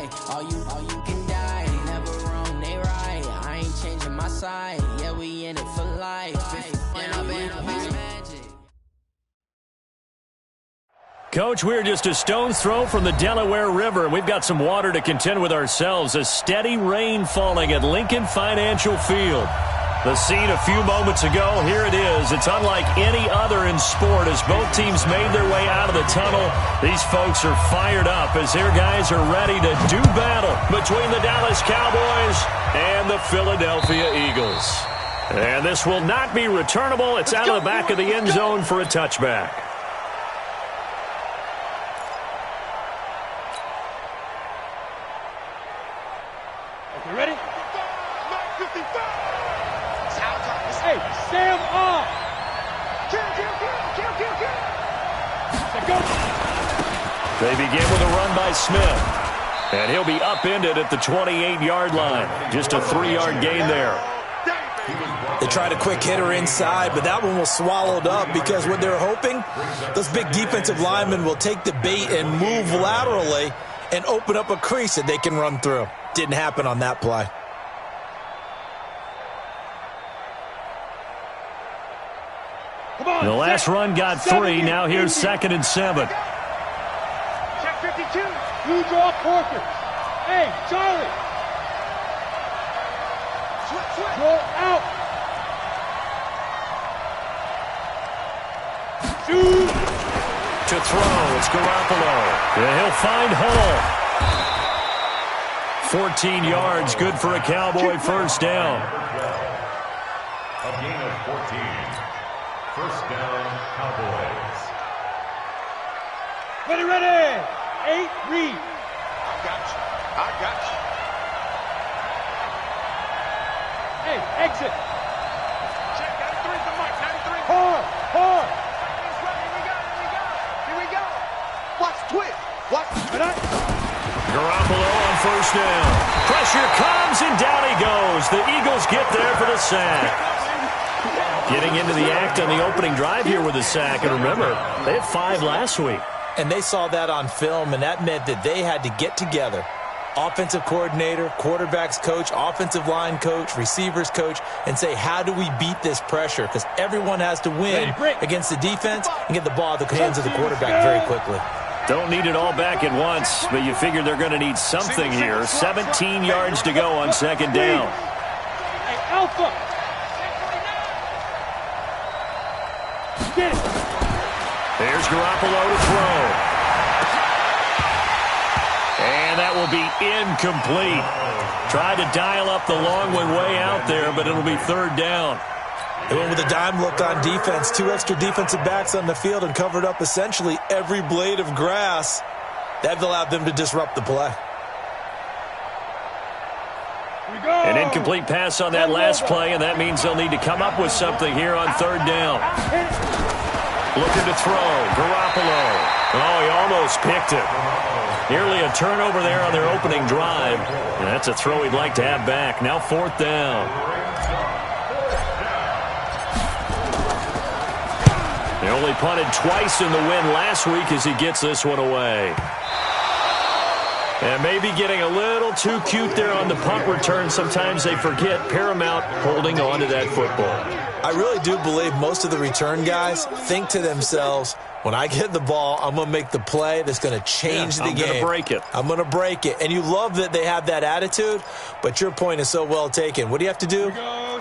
die. All you can die. Never wrong, they right. I ain't changing my side. Yeah, we in it for life. Coach, we're just a stone's throw from the Delaware River, and we've got some water to contend with ourselves. A steady rain falling at Lincoln Financial Field. The scene a few moments ago, here it is. It's unlike any other in sport as both teams made their way out of the tunnel. These folks are fired up as their guys are ready to do battle between the Dallas Cowboys and the Philadelphia Eagles. And this will not be returnable. It's out of the back of the end zone for a touchback. You ready? Hey, Sam off! They begin with a run by Smith. And he'll be upended at the 28-yard line. Just a 3-yard gain there. They tried a quick hitter inside, but that one was swallowed up because what they're hoping, those big defensive linemen will take the bait and move laterally and open up a crease that they can run through. Didn't happen on that play. The last run got 3. Now here's 2nd and 7. Check 52. You draw Porter. Hey, Charlie. Roll out. Shoot. To throw, it's Garoppolo. And he'll find Hull. 14 yards, good for a Cowboy first down. A gain of 14. First down, Cowboys. Ready. 8, read. I got you. Hey, exit. Check 93 for Mike. 93. Hard. Here we go. Watch twitch. Watch. Garoppolo on first down. Pressure comes, and down he goes. The Eagles get there for the sack. Getting into the act on the opening drive here with a sack. And remember, they had 5 last week. And they saw that on film, and that meant that they had to get together. Offensive coordinator, quarterbacks coach, offensive line coach, receivers coach, and say, how do we beat this pressure? Because everyone has to win against the defense and get the ball at the hands of the quarterback very quickly. Don't need it all back at once, but you figure they're going to need something here. 17 yards to go on 2nd down. Hey, Alpha. Get it. There's Garoppolo to throw. And that will be incomplete. Tried to dial up the long one way out there, but it'll be 3rd down. They went with a dime look on defense. 2 extra defensive backs on the field and covered up essentially every blade of grass. That allowed them to disrupt the play. An incomplete pass on that last play, and that means they'll need to come up with something here on 3rd down. Looking to throw. Garoppolo. Oh, he almost picked it. Nearly a turnover there on their opening drive. And that's a throw he'd like to have back. Now 4th down. They only punted twice in the win last week as he gets this one away. And maybe getting a little too cute there on the punt return. Sometimes they forget paramount holding on to that football. I really do believe most of the return guys think to themselves, when I get the ball, I'm going to make the play that's going to change the game. I'm going to break it. I'm going to break it. And you love that they have that attitude, but your point is so well taken. What do you have to do?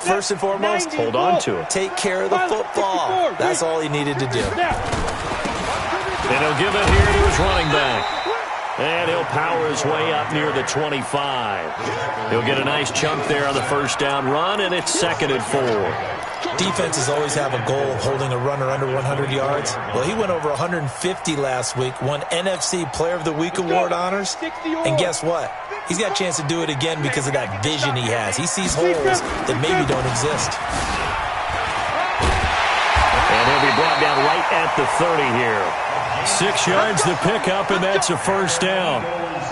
First and foremost, hold on to it. Take care of the football. That's all he needed to do. And he'll give it here to his running back. And he'll power his way up near the 25. He'll get a nice chunk there on the first down run, and it's 2nd and 4. Defenses always have a goal of holding a runner under 100 yards. Well, he went over 150 last week, won NFC Player of the Week award honors. And guess what? He's got a chance to do it again because of that vision he has. He sees holes that maybe don't exist. And he'll be brought down right at the 30 here. 6 yards the pickup, and that's a first down.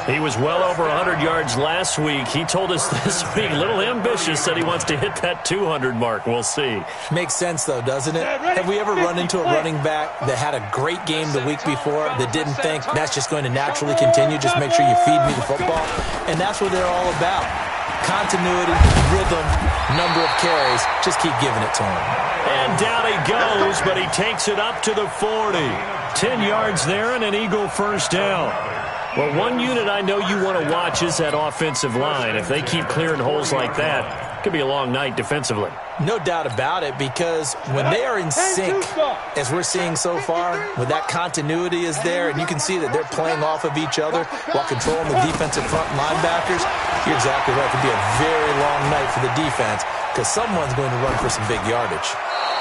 He was well over 100 yards last week. He told us this week, a little ambitious, said he wants to hit that 200 mark. We'll see. Makes sense, though, doesn't it? Have we ever run into a running back that had a great game the week before that didn't think that's just going to naturally continue? Just make sure you feed me the football. And that's what they're all about. Continuity, rhythm, number of carries. Just keep giving it to him. And down he goes, but he takes it up to the 40. 10 yards there and an Eagle first down. Well, one unit I know you want to watch is that offensive line. If they keep clearing holes like that, it could be a long night defensively. No doubt about it, because when they are in sync, as we're seeing so far, when that continuity is there, and you can see that they're playing off of each other while controlling the defensive front linebackers, you're exactly right. It could be a very long night for the defense because someone's going to run for some big yardage.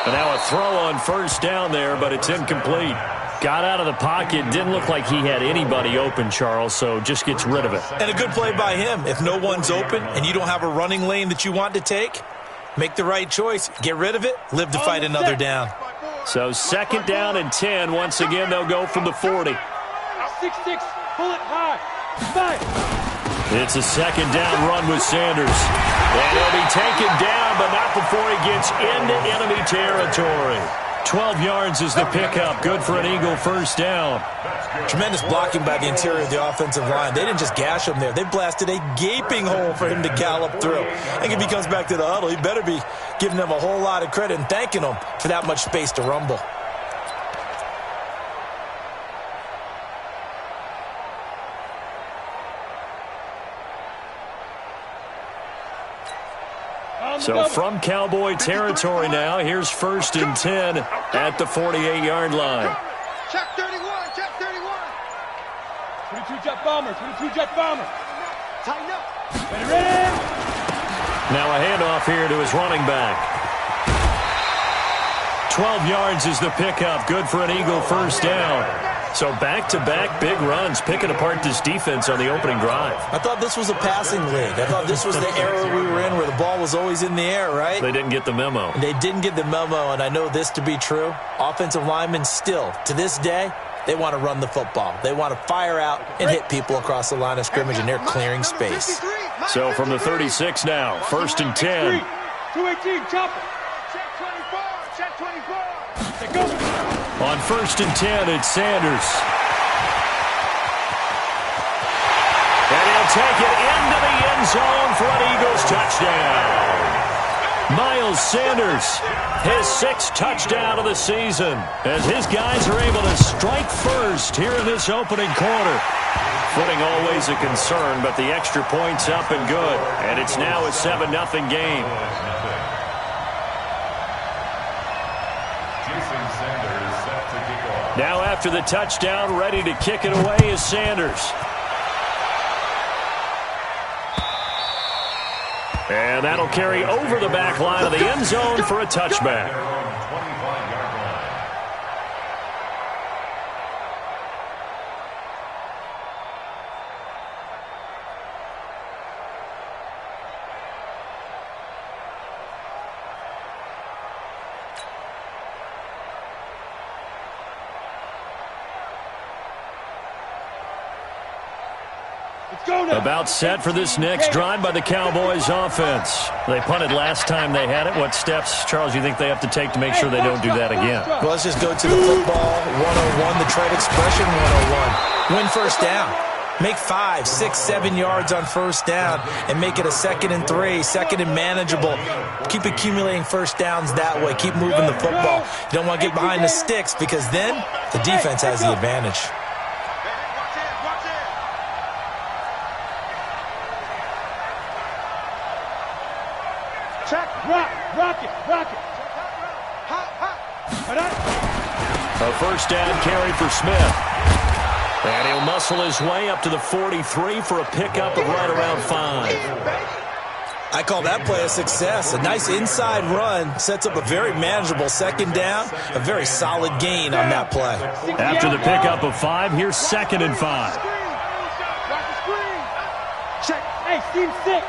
And now a throw on first down there, but it's incomplete. Got out of the pocket. Didn't look like he had anybody open, Charles, so just gets rid of it. And a good play by him. If no one's open and you don't have a running lane that you want to take, make the right choice. Get rid of it. Live to fight another down. So 2nd down and 10. Once again, they'll go from the 40. 6-6, pull it high. 5. It's a 2nd down run with Sanders. And he'll be taken down, but not before he gets into enemy territory. 12 yards is the pickup. Good for an Eagle first down. Tremendous blocking by the interior of the offensive line. They didn't just gash him there. They blasted a gaping hole for him to gallop through. I think if he comes back to the huddle, he better be giving them a whole lot of credit and thanking them for that much space to rumble. So from Cowboy territory now, here's 1st and 10 at the 48-yard line. Check 31, check 31. 22 jet bomber, 22 jet bomber. Tighten up. Ready. Now a handoff here to his running back. 12 yards is the pickup. Good for an Eagle first down. So back-to-back big runs, picking apart this defense on the opening drive. I thought this was a passing league. I thought this was the era we were in where the ball was always in the air, right? They didn't get the memo. They didn't get the memo, and I know this to be true. Offensive linemen still, to this day, they want to run the football. They want to fire out and hit people across the line of scrimmage, and they're clearing space. So from the 36 now, 1st and 10. 218, chopper. Check 24, check 24. They go. On 1st and 10, it's Sanders. And he'll take it into the end zone for an Eagles touchdown. Miles Sanders, his 6th touchdown of the season, as his guys are able to strike first here in this opening quarter. Footing always a concern, but the extra point's up and good. And it's now a 7-0 game. Now after the touchdown, ready to kick it away is Sanders. And that'll carry over the back line of the end zone for a touchback. About set for this next drive by the Cowboys offense. They punted last time they had it. What steps, Charles, you think they have to take to make sure they don't do that again? Well, let's just go to the football 101, the trade expression 101. Win first down. Make 5, 6, 7 yards on first down and make it a 2nd and 3, 2nd and manageable. Keep accumulating first downs that way. Keep moving the football. You don't want to get behind the sticks because then the defense has the advantage. Check, rock it. A first down carry for Smith. And he'll muscle his way up to the 43 for a pickup of right around 5. I call that play a success. A nice inside run sets up a very manageable 2nd down. A very solid gain on that play. After the pickup of 5, here's 2nd and 5. Check. Hey, seam 6.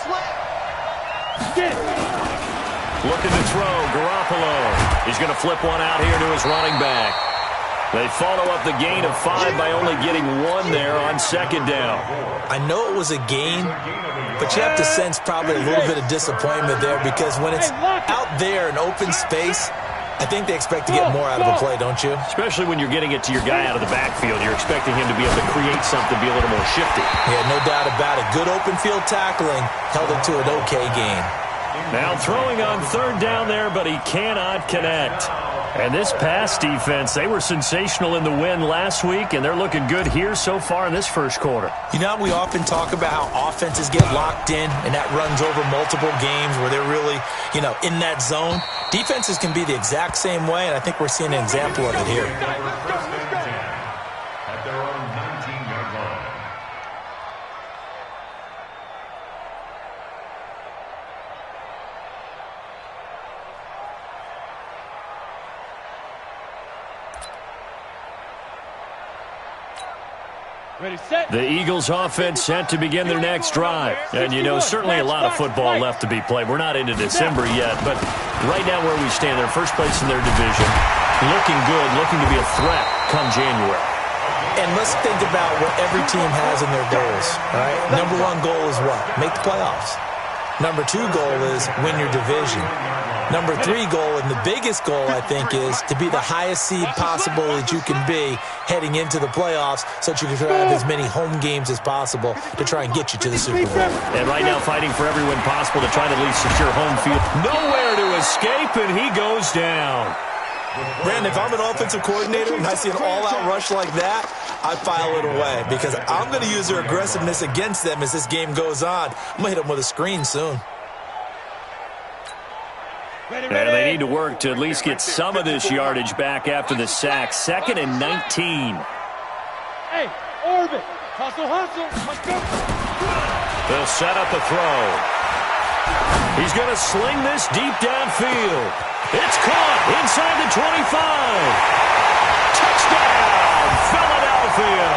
Slam. Get it. Looking to throw. Garoppolo. He's going to flip one out here to his running back. They follow up the gain of 5 by only getting 1 there on second down. I know it was a gain, but you have to sense probably a little bit of disappointment there because when it's out there in open space, I think they expect to get more out of a play, don't you? Especially when you're getting it to your guy out of the backfield. You're expecting him to be able to create something, be a little more shifty. Yeah, no doubt about it. Good open field tackling held it to an okay gain. Now throwing on third down there, but he cannot connect. And this pass defense, they were sensational in the win last week, and they're looking good here so far in this first quarter. You know, we often talk about how offenses get locked in, and that runs over multiple games where they're really, in that zone. Defenses can be the exact same way, and I think we're seeing an example of it here. At their own 19-yard line. Ready, set. The Eagles offense set to begin their next drive. And, certainly a lot of football left to be played. We're not into December yet, but right now where we stand, they're first place in their division. Looking good, looking to be a threat come January. And let's think about what every team has in their goals, all right? Number 1 goal is what? Make the playoffs. Number 2 goal is win your division. Number 3 goal, and the biggest goal, I think, is to be the highest seed possible that you can be heading into the playoffs so that you can have as many home games as possible to try and get you to the Super Bowl. And right now fighting for every win possible to try to at least secure home field. Nowhere to escape, and he goes down. Brandon, if I'm an offensive coordinator and I see an all-out rush like that, I file it away because I'm going to use their aggressiveness against them as this game goes on. I'm going to hit them with a screen soon. And they need to work to at least get some of this yardage back after the sack. 2nd and 19. Hey, orbit. Hustle, hustle. Let's go. They'll set up a throw. He's going to sling this deep downfield. It's caught inside the 25. Touchdown, Philadelphia.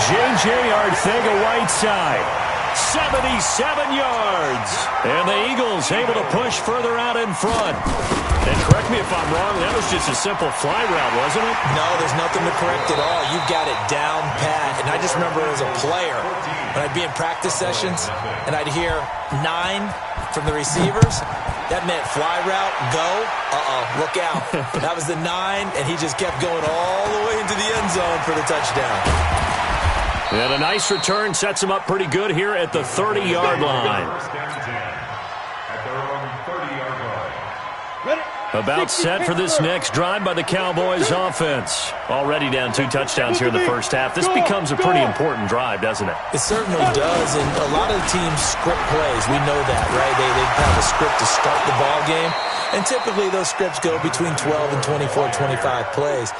J.J. Arcega-Whiteside. 77 yards. And the Eagles able to push further out in front. And correct me if I'm wrong, that was just a simple fly route, wasn't it? No, there's nothing to correct at all. You've got it down pat. And I just remember as a player, when I'd be in practice sessions, and I'd hear 9 from the receivers, that meant fly route, go, look out. That was the 9, and he just kept going all the way into the end zone for the touchdown. And a nice return sets him up pretty good here at the 30-yard line. At their own 30-yard line. About set for this next drive by the Cowboys offense. Already down 2 touchdowns here in the first half. This becomes a pretty important drive, doesn't it? It certainly does, and a lot of teams script plays. We know that, right? They have a script to start the ball game, and typically those scripts go between 12 and 24, 25 plays.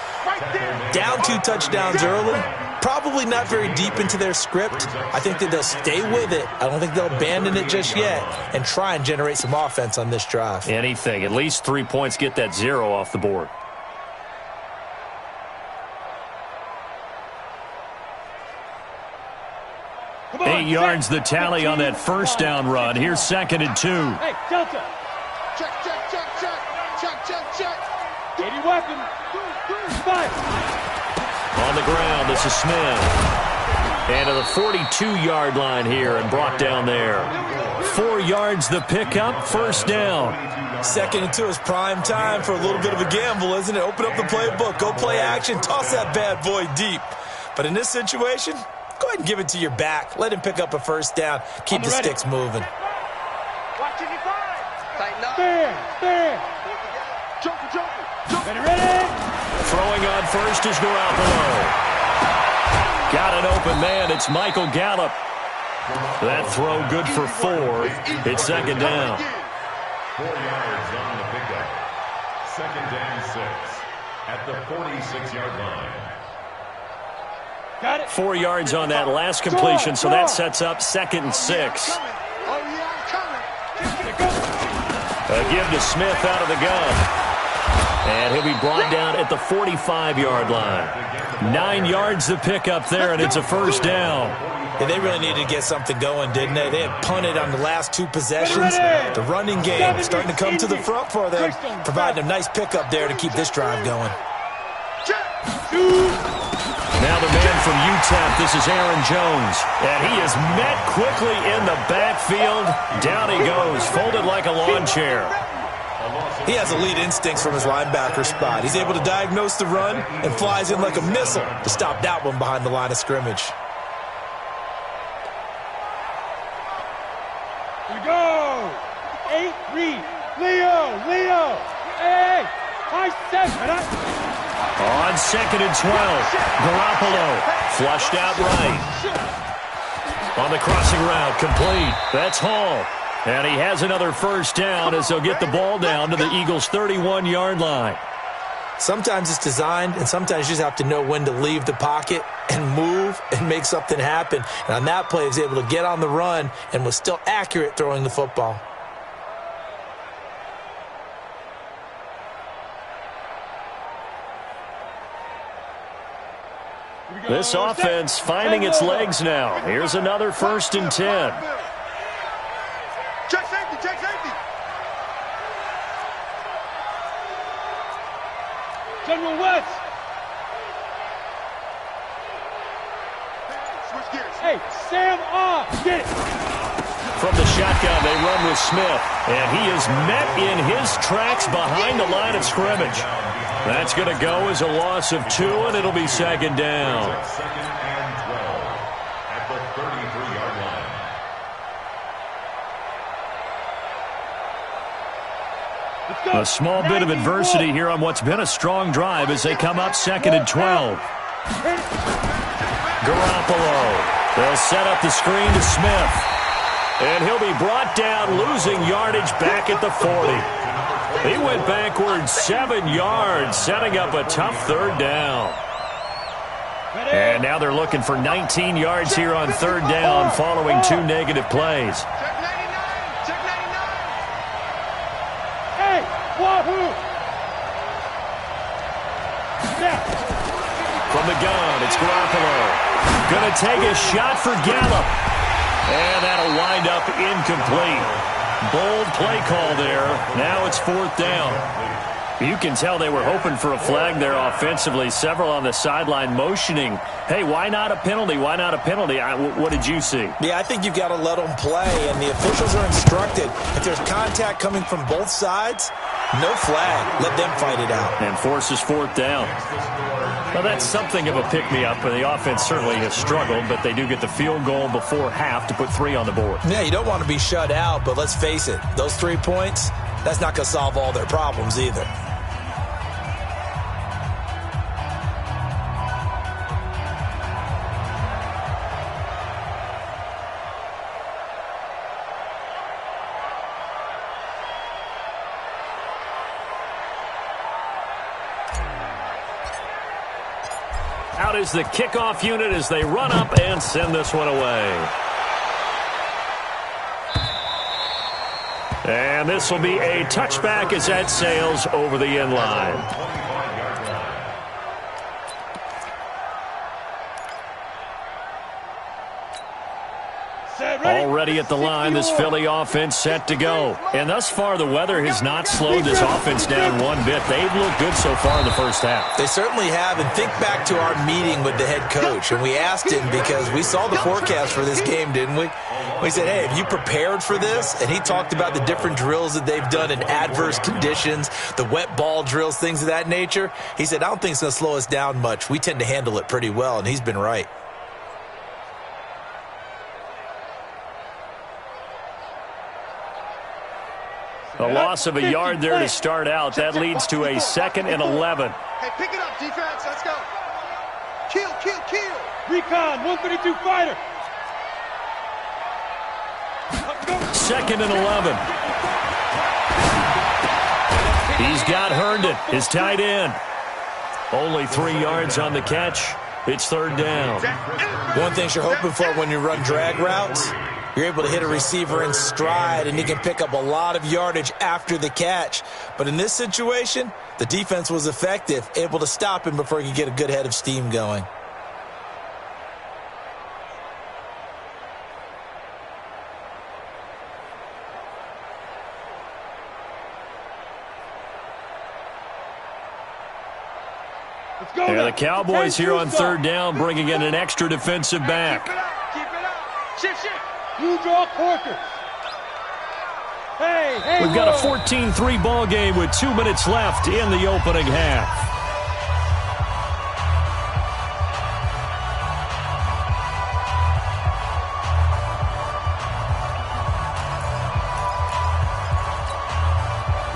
Down 2 touchdowns early, probably not very deep into their script. I think that they'll stay with it. I don't think they'll abandon it just yet and try and generate some offense on this drive. Anything. At least 3 points, get that 0 off the board. Come on, 8 yards the tally on that first down run. Here's 2nd and 2. Hey, Delta. Check, check, check, check. Check, check, check. 80 weapon. 5. On the ground, this is Smith. And to the 42-yard line here and brought down there. 4 yards the pickup, first down. 2nd and 2 is prime time for a little bit of a gamble, isn't it? Open up the playbook, go play action, toss that bad boy deep. But in this situation, go ahead and give it to your back. Let him pick up a first down. Keep the sticks moving. Watch it, tighten up. Stand. Joker, joker. Ready. Throwing on first is Garoppolo. Got an open man. It's Michael Gallup. That throw good for 4. It's 2nd down. 4 yards on the pickup. 2nd and 6 at the 46-yard line. Got it. 4 yards on that last completion, so that sets up 2nd and 6. Oh, yeah, I'm coming. A give to Smith out of the gun. And he'll be brought down at the 45-yard line. 9 yards to pick up there, and it's a first down. Yeah, they really needed to get something going, didn't they? They had punted on the last 2 possessions. The running game starting to come to the front for them, providing a nice pickup there to keep this drive going. Now the man from UTEP, this is Aaron Jones. And he is met quickly in the backfield. Down he goes, folded like a lawn chair. He has elite instincts from his linebacker spot. He's able to diagnose the run and flies in like a missile to stop that one behind the line of scrimmage. Here we go. 8, read. Leo. Hey, high 7. On 2nd and 12, Garoppolo flushed out right. On the crossing route, complete. That's Hall. And he has another first down as they'll get the ball down to the Eagles' 31-yard line. Sometimes it's designed, and sometimes you just have to know when to leave the pocket and move and make something happen. And on that play, he was able to get on the run and was still accurate throwing the football. This offense finding its legs now. Here's another 1st and 10. Check safety. General West. Switch gears. Hey, Sam off. Get it. From the shotgun, they run with Smith. And he is met in his tracks behind the line of scrimmage. That's going to go as a loss of 2, and it'll be 2nd down. 2nd and 12 at the 33-yard line. A small bit of adversity here on what's been a strong drive as they come up 2nd and 12. Garoppolo. They'll set up the screen to Smith. And he'll be brought down, losing yardage back at the 40. He went backwards 7 yards, setting up a tough 3rd down. And now they're looking for 19 yards here on 3rd down following 2 negative plays. Check 99. Check 99. Hey, Wahoo. From the gun, it's Garoppolo. Going to take a shot for Gallup. And that'll wind up incomplete. Bold play call there. Now it's 4th down. You can tell they were hoping for a flag there offensively. Several on the sideline motioning. Hey, why not a penalty? Why not a penalty? What did you see? Yeah, I think you've got to let them play, and the officials are instructed. If there's contact coming from both sides, no flag. Let them fight it out. And forces 4th down. Well, that's something of a pick-me-up, and the offense certainly has struggled, but they do get the field goal before half to put 3 on the board. Yeah, you don't want to be shut out, but let's face it, those 3 points, that's not going to solve all their problems either. Out is the kickoff unit as they run up and send this one away. And this will be a touchback as that sails over the end line. Already at the line, this Philly offense set to go. And thus far, the weather has not slowed this offense down one bit. They've looked good so far in the first half. They certainly have. And think back to our meeting with the head coach. And we asked him because we saw the forecast for this game, didn't we? We said, hey, have you prepared for this? And he talked about the different drills that they've done in adverse conditions, the wet ball drills, things of that nature. He said, I don't think it's going to slow us down much. We tend to handle it pretty well, and he's been right. A loss of a yard there to start out. That leads to a 2nd and 11. Hey, pick it up, defense. Let's go. Kill. Recon, 132 fighter. 2nd and 11. He's got Herndon, his tight end. Only 3 yards on the catch. It's 3rd down. One thing you're hoping for when you run drag routes, You're able to hit a receiver in stride, and he can pick up a lot of yardage after the catch. But in this situation, the defense was effective, able to stop him before he could get a good head of steam going. And the Cowboys here on third down, bringing in an extra defensive back. Keep it up. Shift. You draw quarters. Hey, We've got a 14-3 ball game with 2 minutes left in the opening half.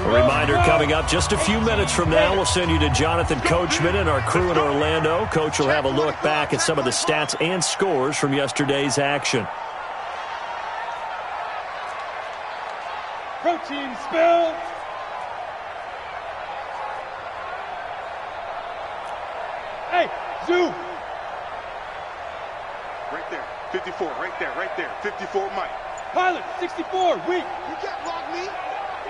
A reminder coming up just a few minutes from now. We'll send you to Jonathan Coachman and our crew in Orlando. Coach will have a look back at some of the stats and scores from yesterday's action. Protein spill. Hey, Zoo. Right there. 54. Right there. 54, Mike. Pilot, 64, weak. You can't block me.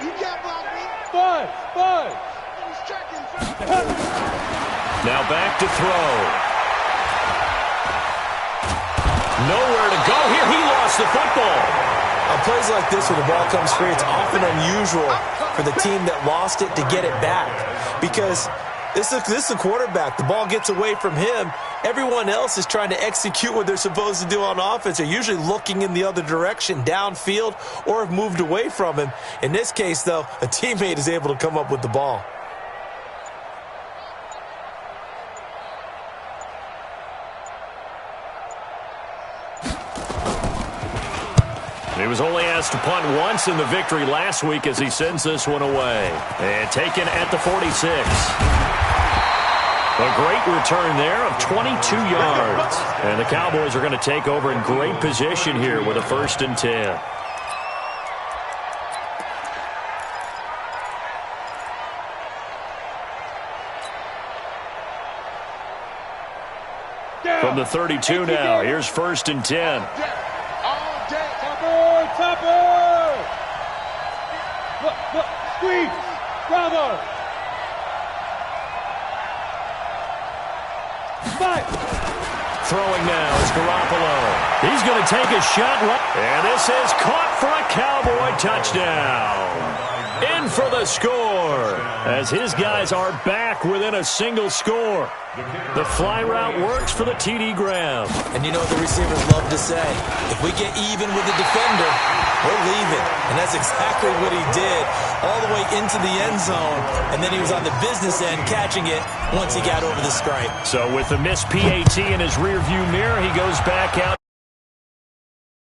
You can't block me. Buzz. He's checking. Now back to throw. Nowhere to go here. He lost the football. On plays like this where the ball comes free, it's often unusual for the team that lost it to get it back. Because this is a quarterback. The ball gets away from him. Everyone else is trying to execute what they're supposed to do on offense. They're usually looking in the other direction, downfield, or have moved away from him. In this case, though, a teammate is able to come up with the ball. He was only asked to punt once in the victory last week as he sends this one away. And taken at the 46. A great return there of 22 yards. And the Cowboys are going to take over in great position here with a 1st and 10. From the 32 now, here's 1st and 10. Topper. Look, squeeze. Bravo. 5. Throwing now is Garoppolo. He's going to take a shot. And this is caught for a Cowboy touchdown. In for the score as his guys are back within a single score. The fly route works for the TD grab. And you know what the receivers love to say? If we get even with the defender, we're leaving. And that's exactly what he did all the way into the end zone. And then he was on the business end catching it once he got over the stripe. So with the missed PAT in his rearview mirror, he goes back out.